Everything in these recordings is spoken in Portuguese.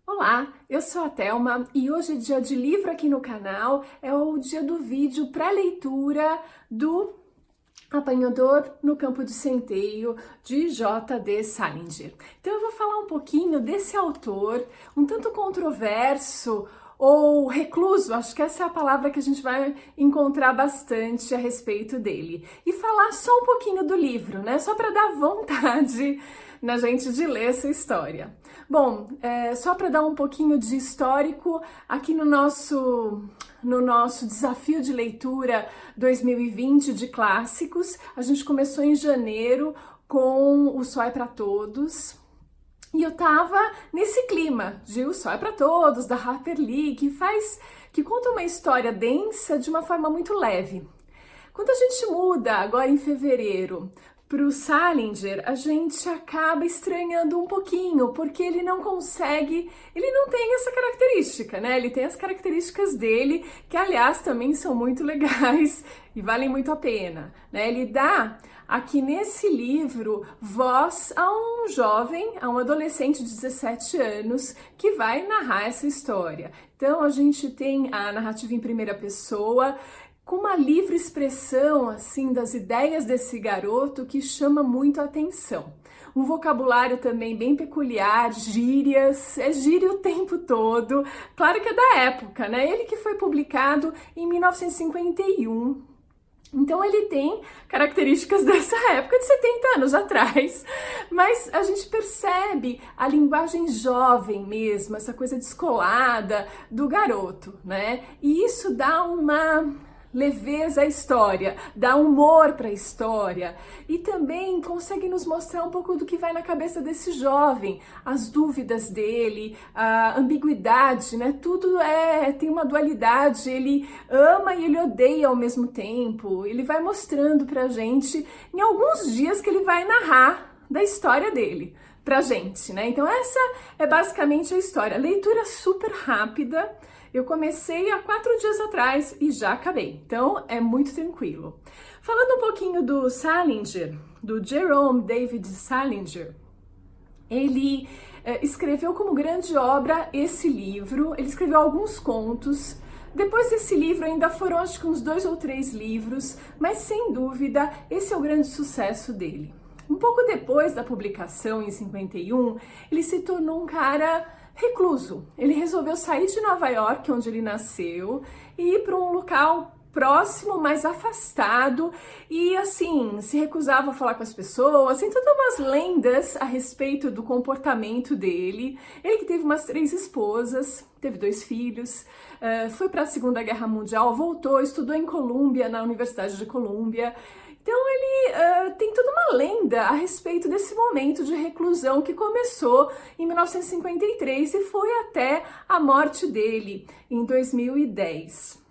Olá, eu sou a Thelma e hoje é dia de livro aqui no canal, é o dia do vídeo pré-leitura do Apanhador no Campo de Centeio, de J.D. Salinger. Então eu vou falar um pouquinho desse autor, um tanto controverso, ou recluso, acho que essa é a palavra que a gente vai encontrar bastante a respeito dele. E falar só um pouquinho do livro, né? Só para dar vontade na gente de ler essa história. Bom, só para dar um pouquinho de histórico, aqui no nosso desafio de leitura 2020 de clássicos, a gente começou em janeiro com O Sol é para Todos. E eu tava nesse clima de O Sol é para Todos, da Harper Lee, que conta uma história densa de uma forma muito leve. Quando a gente muda agora em fevereiro para o Salinger, a gente acaba estranhando um pouquinho, porque ele não tem essa característica, né? Ele tem as características dele, que aliás também são muito legais e valem muito a pena, né? Ele dá aqui nesse livro voz a um jovem, a um adolescente de 17 anos que vai narrar essa história. Então a gente tem a narrativa em primeira pessoa, com uma livre expressão assim das ideias desse garoto que chama muito a atenção. Um vocabulário também bem peculiar, gírias, é gíria o tempo todo. Claro que é da época, né? Ele que foi publicado em 1951. Então ele tem características dessa época de 70 anos atrás, mas a gente percebe a linguagem jovem mesmo, essa coisa descolada do garoto, né? E isso dá uma leveza à história, dá humor para a história e também consegue nos mostrar um pouco do que vai na cabeça desse jovem, as dúvidas dele, a ambiguidade, né? Tudo tem uma dualidade, ele ama e ele odeia ao mesmo tempo. Ele vai mostrando pra gente em alguns dias que ele vai narrar da história dele pra gente, né? Então essa é basicamente a história. Leitura super rápida. Eu comecei há 4 dias atrás e já acabei, então é muito tranquilo. Falando um pouquinho do Salinger, do Jerome David Salinger, ele escreveu como grande obra esse livro, ele escreveu alguns contos. Depois desse livro ainda foram acho que uns 2 ou 3 livros, mas sem dúvida esse é o grande sucesso dele. Um pouco depois da publicação, em 51, ele se tornou um cara recluso. Ele resolveu sair de Nova York, onde ele nasceu, e ir para um local próximo, mais afastado, e assim, se recusava a falar com as pessoas, tem todas umas lendas a respeito do comportamento dele. Ele que teve umas 3 esposas, teve 2 filhos, foi para a Segunda Guerra Mundial, voltou, estudou em Colômbia, na Universidade de Colômbia. Então ele tem toda uma lenda a respeito desse momento de reclusão que começou em 1953 e foi até a morte dele em 2010.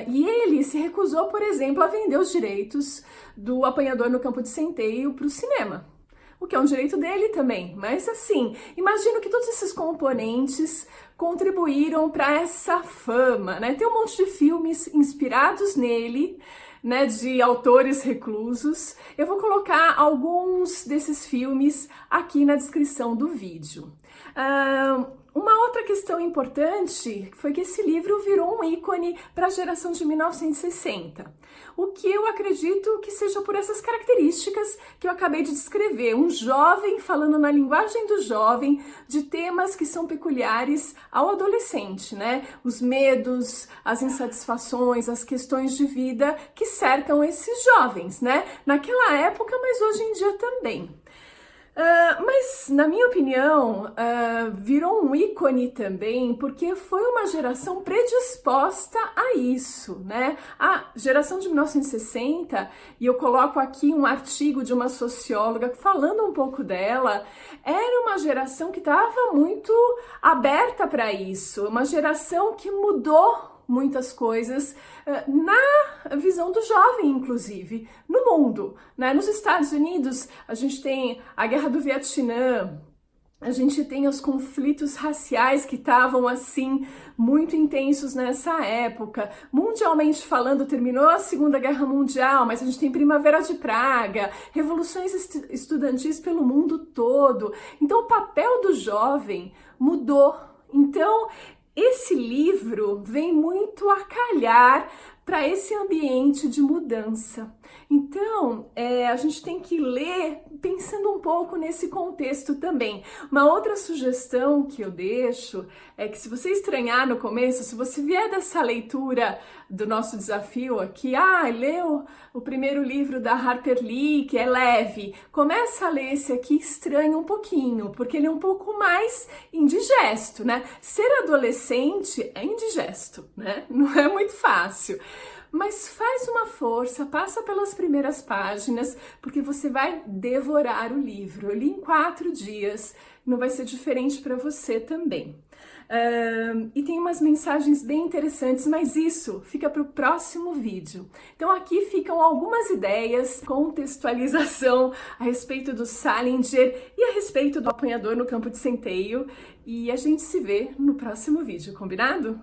E ele se recusou, por exemplo, a vender os direitos do Apanhador no Campo de Centeio para o cinema. O que é um direito dele também, mas assim, imagino que todos esses componentes contribuíram para essa fama, né? Tem um monte de filmes inspirados nele, né, de autores reclusos. Eu vou colocar alguns desses filmes aqui na descrição do vídeo. Uma outra questão importante foi que esse livro virou um ícone para a geração de 1960, o que eu acredito que seja por essas características que eu acabei de descrever, um jovem falando na linguagem do jovem de temas que são peculiares ao adolescente, né? Os medos, as insatisfações, as questões de vida que cercam esses jovens, né? Naquela época, mas hoje em dia também. Mas, na minha opinião, virou um ícone também porque foi uma geração predisposta a isso, né? A geração de 1960, e eu coloco aqui um artigo de uma socióloga falando um pouco dela, era uma geração que estava muito aberta para isso, uma geração que mudou muitas coisas na visão do jovem, inclusive, no mundo, né? Nos Estados Unidos, a gente tem a Guerra do Vietnã, A gente tem os conflitos raciais que estavam assim muito intensos nessa época. Mundialmente falando, terminou a Segunda Guerra Mundial, mas a gente tem Primavera de Praga, revoluções estudantis pelo mundo todo. Então o papel do jovem mudou. Então esse livro vem muito a calhar para esse ambiente de mudança. Então, a gente tem que ler pensando um pouco nesse contexto também. Uma outra sugestão que eu deixo é que se você estranhar no começo, se você vier dessa leitura do nosso desafio aqui, leu o primeiro livro da Harper Lee, que é leve, começa a ler esse aqui, estranha um pouquinho, porque ele é um pouco mais indigesto, né? Ser adolescente é indigesto, né? Não é muito fácil. Mas faz uma força, passa pelas primeiras páginas, porque você vai devorar o livro. Eu li em 4 dias, não vai ser diferente para você também. E tem umas mensagens bem interessantes, mas isso fica para o próximo vídeo. Então aqui ficam algumas ideias, contextualização a respeito do Salinger e a respeito do apanhador no campo de centeio. E a gente se vê no próximo vídeo, combinado?